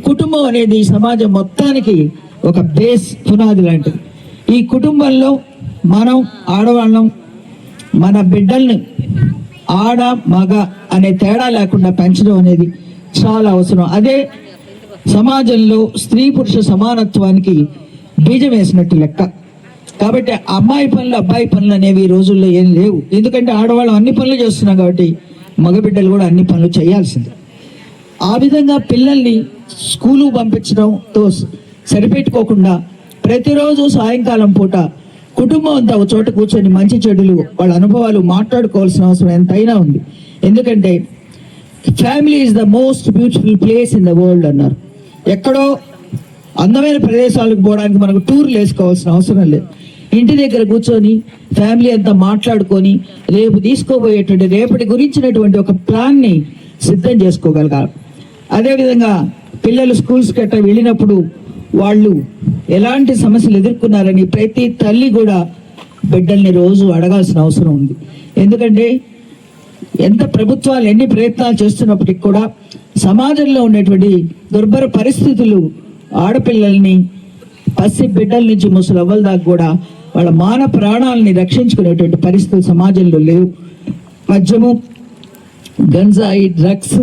కుటుంబం అనేది సమాజం మొత్తానికి ఒక బేస్, పునాది లాంటిది. ఈ కుటుంబంలో మనం ఆడవాళ్ళం మన బిడ్డల్ని ఆడ మగ అనే తేడా లేకుండా పెంచడం అనేది చాలా అవసరం. అదే సమాజంలో స్త్రీ పురుష సమానత్వానికి బీజం వేసినట్టు లెక్క. కాబట్టి అమ్మాయి పనులు అబ్బాయి పనులు అనేవి ఈ రోజుల్లో ఏం లేవు. ఎందుకంటే ఆడవాళ్ళం అన్ని పనులు చేస్తున్నాం కాబట్టి మగబిడ్డలు కూడా అన్ని పనులు చేయాల్సిందే. ఆ విధంగా పిల్లల్ని స్కూలు పంపించడంతో సరిపెట్టుకోకుండా ప్రతిరోజు సాయంకాలం పూట కుటుంబం అంతా ఒక చోట కూర్చొని మంచి చెడులు వాళ్ళ అనుభవాలు మాట్లాడుకోవాల్సిన అవసరం ఎంతైనా ఉంది. ఎందుకంటే family is the most beautiful place in the world అన్నారు. ఎక్కడో అందమైన ప్రదేశాలకు పోవడానికి మనకు టూర్లు వేసుకోవాల్సిన అవసరం లేదు. ఇంటి దగ్గర కూర్చొని ఫ్యామిలీ అంతా మాట్లాడుకొని రేపు తీసుకోబోయేటువంటి రేపటి గురించినటువంటి ఒక ప్లాన్ని సిద్ధం చేసుకోగలగాలి. అదేవిధంగా పిల్లలు స్కూల్స్ గట్రా వెళ్ళినప్పుడు వాళ్ళు ఎలాంటి సమస్యలు ఎదుర్కొన్నారని ప్రతి తల్లి కూడా బిడ్డల్ని రోజు అడగాల్సిన అవసరం ఉంది. ఎందుకంటే ఎంత ప్రభుత్వాలు ఎన్ని ప్రయత్నాలు చేస్తున్నప్పటికీ కూడా సమాజంలో ఉన్నటువంటి దుర్భర పరిస్థితులు ఆడపిల్లల్ని పసి బిడ్డల నుంచి ముసలవ్వల దాకా కూడా వాళ్ళ మాన ప్రాణాలని రక్షించుకునేటువంటి పరిస్థితులు సమాజంలో లేవు. మద్యము, గంజాయి, డ్రగ్స్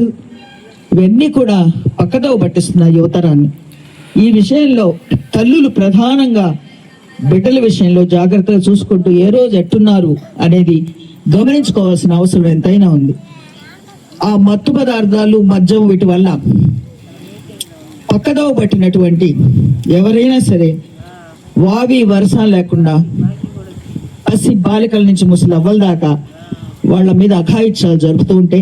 ఇవన్నీ కూడా పక్కదోవ పట్టిస్తున్నాయి యువతరాన్ని. ఈ విషయంలో తల్లులు ప్రధానంగా బిడ్డల విషయంలో జాగ్రత్తగా చూసుకుంటూ ఏ రోజు ఎట్టున్నారు అనేది గమనించుకోవాల్సిన అవసరం ఎంతైనా ఉంది. ఆ మత్తు పదార్థాలు, మద్యం వీటి వల్ల పక్కదోవ పట్టినటువంటి ఎవరైనా సరే వావి వరస లేకుండా పసి బాలికల నుంచి ముసలి అవ్వల దాకా వాళ్ళ మీద అఘాయిత్యాలు జరుపుతూ ఉంటే